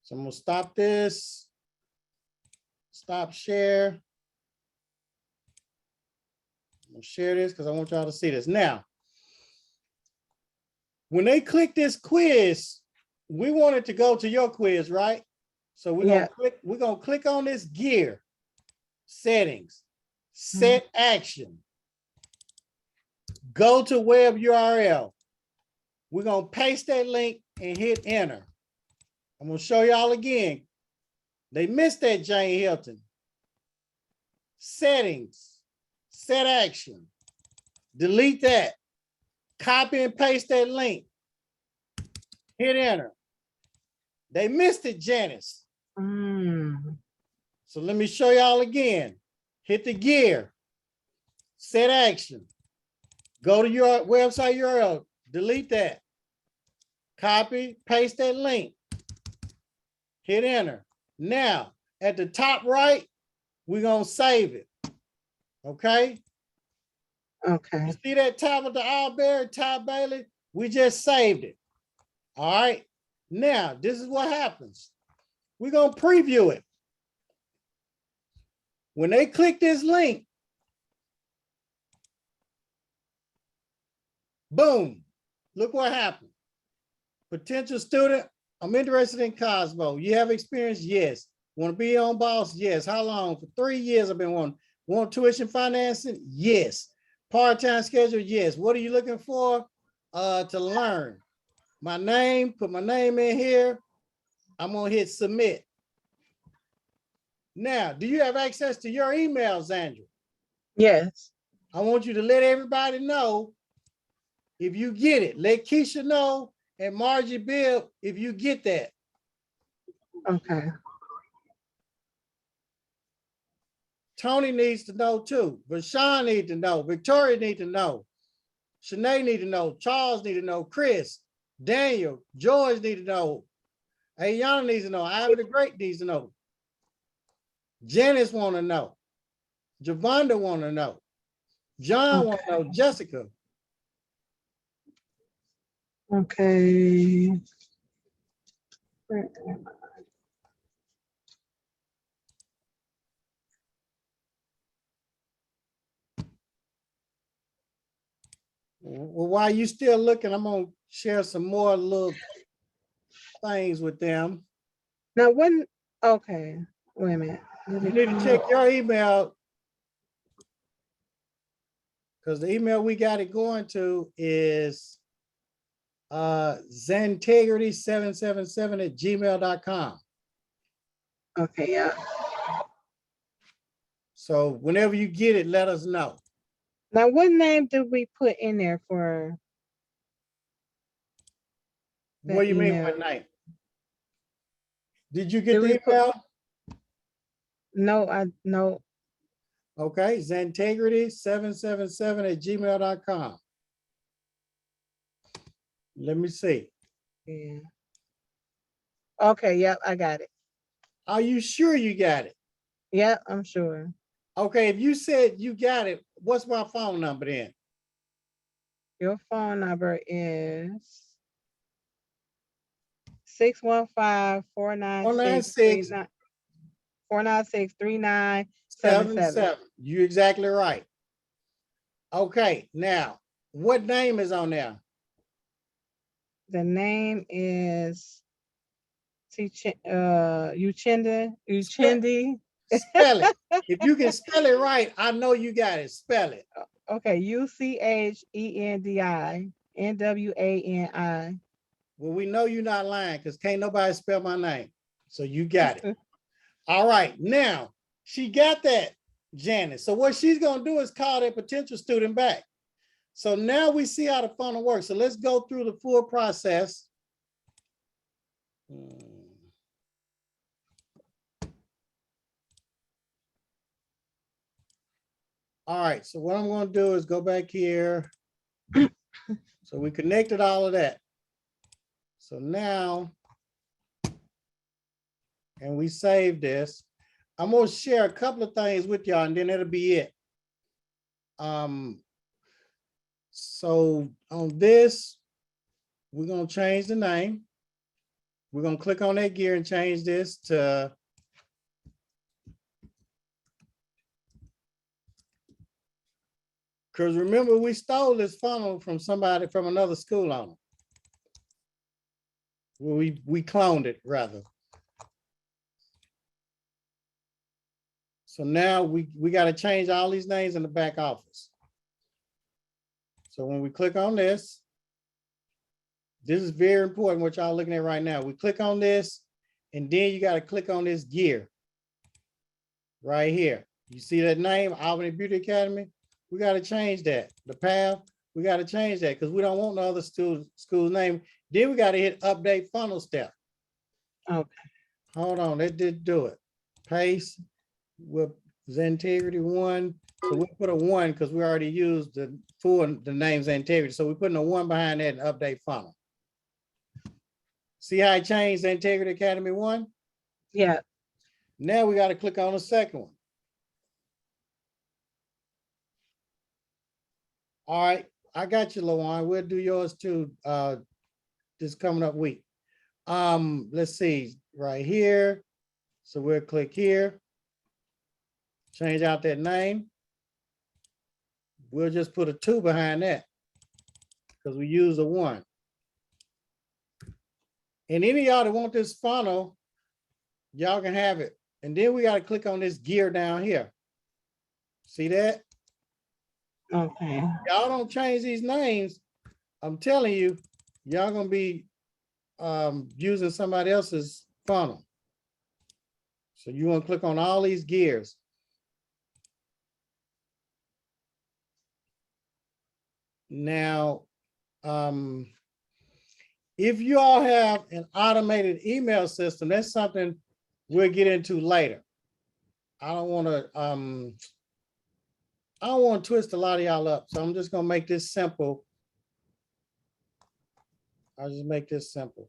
So I'm going to stop this. Stop share. I'm going to share this because I want y'all to see this. Now, when they click this quiz, we want it to go to your quiz, right? So we're going to click on this gear, settings, set action. Go to web URL. We're going to paste that link and hit enter. I'm going to show y'all again. They missed that Jane Hilton. Settings, set action. Delete that. Copy and paste that link. Hit enter. They missed it, Janice. So let me show y'all again. Hit the gear. Set action. Go to your website URL. Delete that. Copy, paste that link. Hit enter. Now, at the top right, we're going to save it. Okay? Okay. You see that Tabitha Alberry, Ty Bailey? We just saved it. All right? Now, this is what happens. We're going to preview it. When they click this link, boom, look what happened. Potential student, I'm interested in Cosmo. You have experience? Yes. Want to be on boss? Yes. How long? For 3 years I've been wanting. Want tuition financing? Yes. Part-time schedule? Yes. What are you looking for? To learn. My name, put my name in here. I'm going to hit submit. Now, do you have access to your emails, Andrew? Yes. I want you to let everybody know if you get it. Let Keisha know and Margie Bibb if you get that. Okay. Tony needs to know too. Vashawn needs to know. Victoria needs to know. Shanae needs to know. Charles needs to know. Chris, Daniel, George needs to know. Ayana needs to know. Ivy the Great needs to know. Janice want to know. Javonda want to know. John want to know. Jessica. Okay. Well, while you still looking, I'm gonna share some more little things with them. Now when, okay, wait a minute. You need to check your email because the email we got it going to is Zantegrity777@gmail.com. Okay, yeah. So whenever you get it, let us know. Now what name did we put in there for? What do you mean email? what name? Did you get Did the we put- email? No. Okay, Zintegrity777 @gmail.com. Let me see. Yeah. Okay, yep, I got it. Are you sure you got it? Yep, I'm sure. Okay, if you said you got it, what's my phone number then? Your phone number is 615-496-39 196 496-3977. You're exactly right. Okay, now what name is on there? The name is Uchindi. Spell it. If you can spell it right, I know you got it. Spell it. Okay, UCHENDINWANI. Well, we know you're not lying because can't nobody spell my name. So you got it. All right, now she got that, Janice. So what she's gonna do is call that potential student back. So now we see how the funnel works. So let's go through the full process. All right, so what I'm gonna do is go back here. So we connected all of that. So now, and we save this. I'm gonna share a couple of things with y'all and then it'll be it. So on this, we're gonna change the name. We're gonna click on that gear and change this to because remember we stole this funnel from somebody from another school owner. Well, we cloned it rather. So now we got to change all these names in the back office. So when we click on this is very important what y'all looking at right now. We click on this and then you got to click on this gear right here. You see that name, Albany Beauty Academy? We got to change that. The path, we got to change that because we don't want no other school's name. Then we got to hit update funnel step. Okay. Hold on, that did do it. Paste with Zintegrity 1. So we put a 1 because we already used the name Zintegrity. So we're putting a 1 behind that and update funnel. See how I changed Zintegrity Academy 1? Yeah. Now we got to click on the second one. All right, I got you, Lawan. We'll do yours too this coming up week. Let's see, right here. So we'll click here. Change out that name. We'll just put a 2 behind that because we use a 1. And any of y'all that want this funnel, y'all can have it. And then we got to click on this gear down here. See that? Okay. Y'all don't change these names. I'm telling you, y'all gonna be using somebody else's funnel. So you want to click on all these gears. Now, if you all have an automated email system, that's something we'll get into later. I don't want to twist a lot of y'all up. So I'm just gonna make this simple. I'll just make this simple.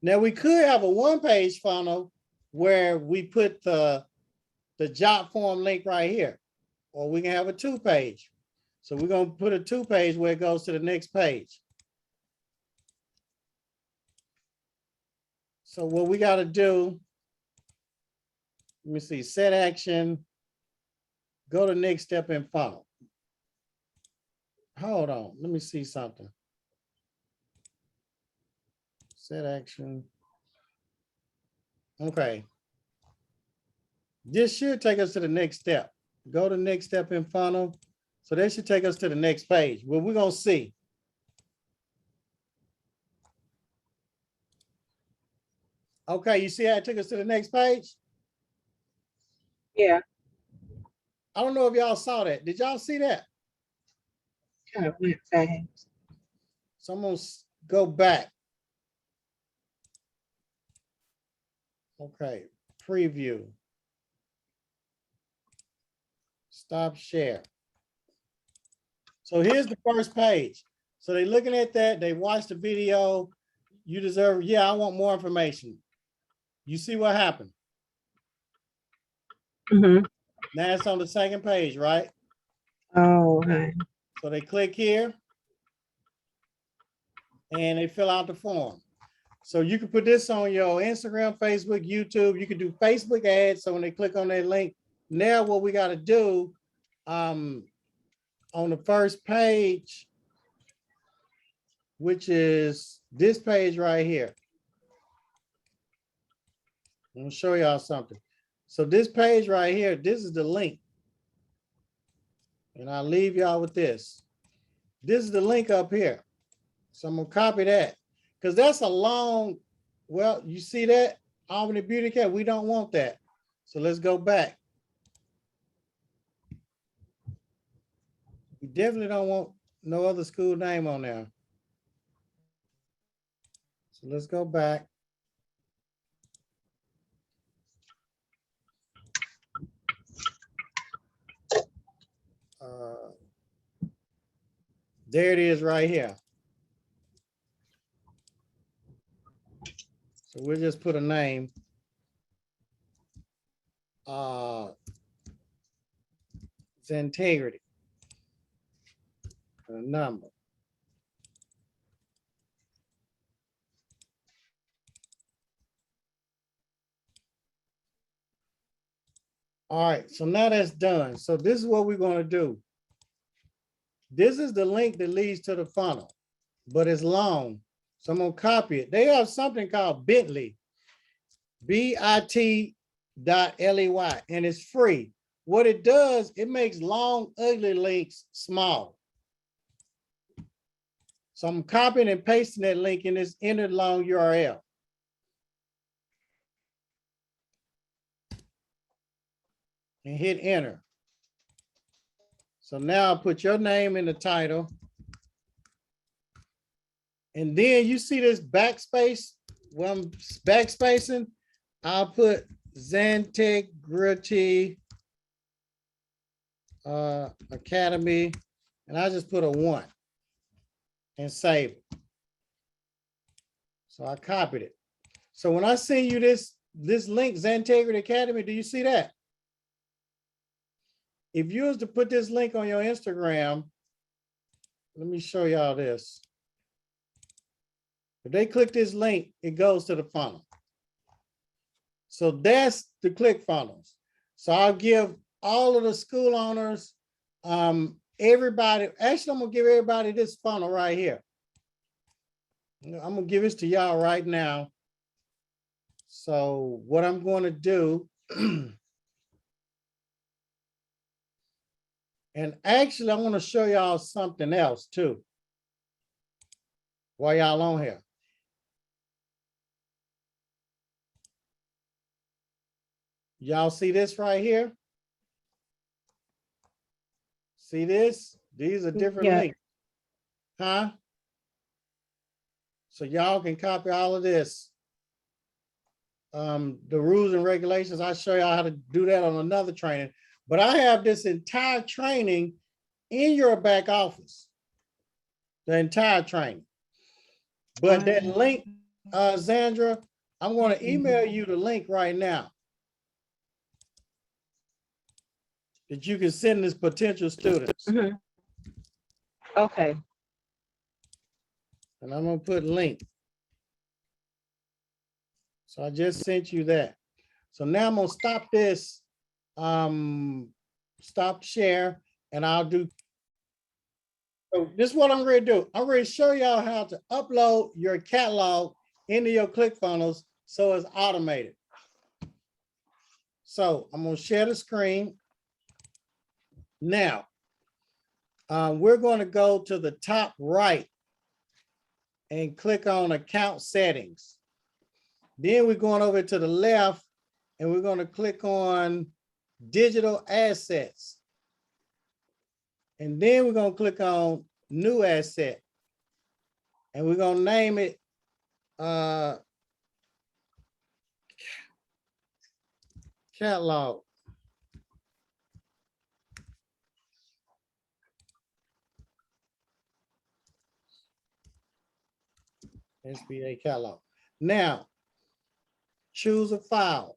Now we could have a 1-page funnel where we put the job form link right here, or we can have a 2-page. So we're gonna put a 2-page where it goes to the next page. So what we got to do, let me see, set action, go to next step in funnel. Hold on, let me see something. Set action. Okay. This should take us to the next step. Go to next step in funnel. So that should take us to the next page. Well, we're gonna see. Okay, you see how it took us to the next page? Yeah. I don't know if y'all saw that. Did y'all see that? Kind of went fast. So I'm gonna go back. Okay, preview. Stop share. So here's the first page. So they looking at that, they watched the video. You deserve, yeah, I want more information. You see what happened? Mm-hmm. Now it's on the second page, right? Oh, okay. So they click here and they fill out the form. So you can put this on your Instagram, Facebook, YouTube. You can do Facebook ads. So when they click on that link, now what we got to do on the first page, which is this page right here. I'm gonna show y'all something. So this page right here, this is the link. And I'll leave y'all with this. This is the link up here. So I'm gonna copy that because that's a long, well, you see that? Albany Beauty Care, we don't want that. So let's go back. We definitely don't want no other school name on there. So let's go back. There it is right here. So we'll just put a name. It's integrity. A number. All right, so now that's done. So this is what we're going to do. This is the link that leads to the funnel, but it's long. So I'm going to copy it. They have something called Bitly, bit.ly, and it's free. What it does, it makes long, ugly links small. So I'm copying and pasting that link in this entered long URL. And hit enter. So now I'll put your name in the title. And then you see this backspace, well, I'm backspacing, I'll put Xantegrity Academy, and I just put a 1 and save it. So I copied it. So when I send you this link, Xantegrity Academy, do you see that? If you was to put this link on your Instagram, let me show y'all this. If they click this link, it goes to the funnel. So that's the ClickFunnels. So I'll give all of the school owners, everybody, actually I'm gonna give everybody this funnel right here. I'm gonna give this to y'all right now. So what I'm gonna do, and actually I wanna show y'all something else too, while y'all on here. Y'all see this right here? See this? These are different links. Huh? So y'all can copy all of this. The rules and regulations, I'll show y'all how to do that on another training. But I have this entire training in your back office. The entire training. But that link, Zandra, I'm going to email you the link right now that you can send this potential students. Mm-hmm. Okay. And I'm going to put link. So I just sent you that. So now I'm going to stop this, stop share, and I'll do. So this is what I'm going to do. I'm going to show y'all how to upload your catalog into your ClickFunnels so it's automated. So I'm going to share the screen. Now, we're going to go to the top right and click on account settings. Then we're going over to the left and we're going to click on digital assets. And then we're going to click on new asset. And we're going to name it catalog. SBA catalog. Now, choose a file.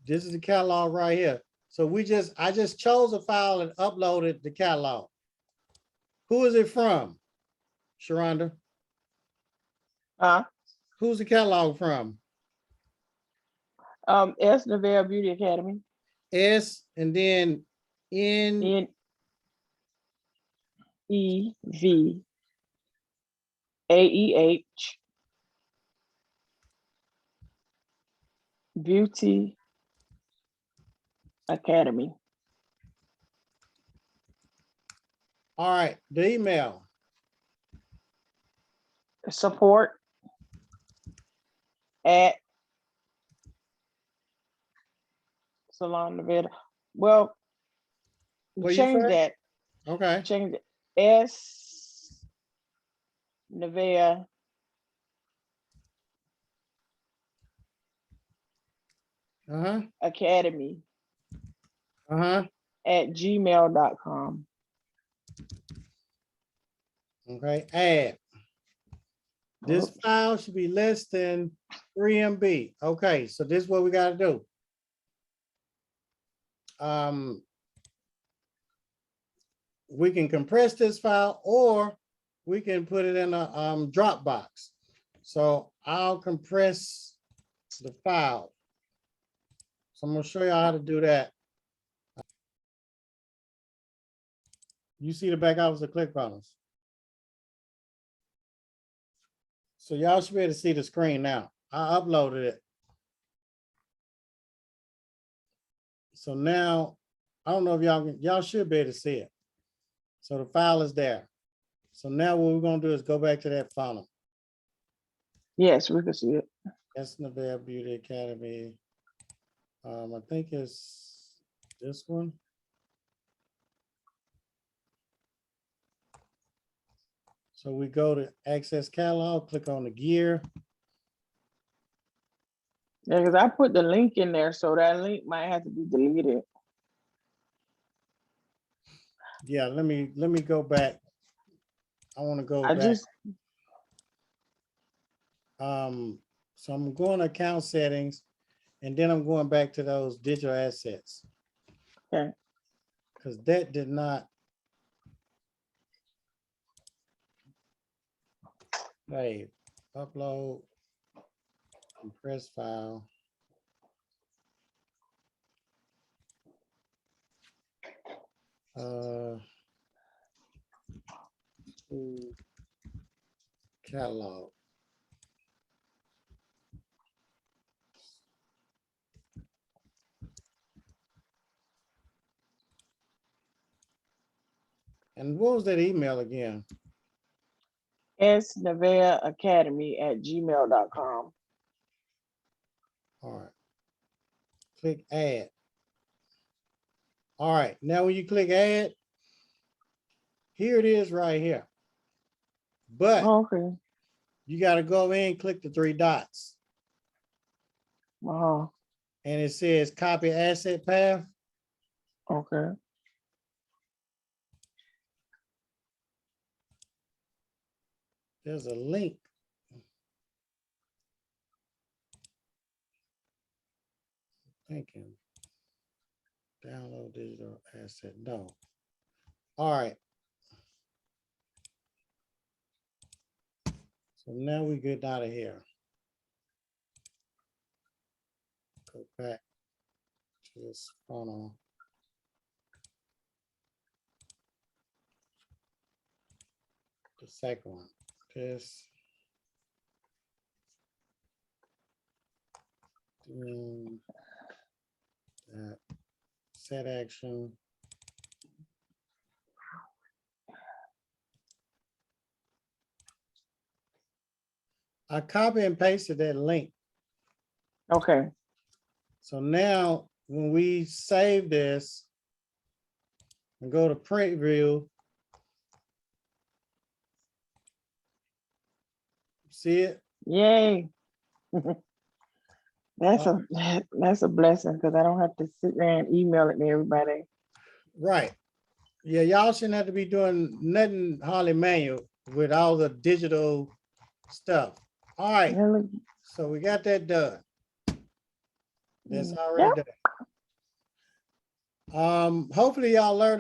This is the catalog right here. So I just chose a file and uploaded the catalog. Who is it from, Sharonda? Who's the catalog from? S. Neville Beauty Academy. S and then N. N-E-V-A-E-H Beauty Academy. All right, the email. Support at Salon Nevada. Well, What you change say? that. Okay. Change it. S. Nevada Academy at gmail.com. Okay, add. This file should be less than 3 MB. Okay, so this is what we got to do. We can compress this file or we can put it in a Dropbox. So I'll compress the file. So I'm gonna show you how to do that. You see the back office of ClickFunnels. So y'all should be able to see the screen now. I uploaded it. So now, I don't know if y'all should be able to see it. So the file is there. So now what we're gonna do is go back to that funnel. Yes, we can see it. That's Nevada Beauty Academy. I think it's this one. So we go to Access Catalog, click on the gear. Yeah, because I put the link in there, so that link might have to be deleted. Yeah, let me go back. I want to go back. So I'm going to account settings, and then I'm going back to those digital assets. Okay. Because that did not. Save, upload, compress file. To catalog. And what was that email again? S. Nevada Academy at gmail.com. All right. Click add. All right. Now when you click add, here it is right here. But Okay. you got to go in and click the 3 dots. And it says copy asset path. Okay. There's a link. Thinking. Download digital asset. No. All right. So now we get out of here. Go back to this funnel. The second one. This. That. Set action. I copy and pasted that link. Okay. So now when we save this and go to print view, see it? Yay. That's a blessing because I don't have to sit there and email it to everybody. Right. Yeah, y'all shouldn't have to be doing nothing hardly manual with all the digital stuff. All right, Really? so we got that done. That's Mm, already done. Hopefully y'all learned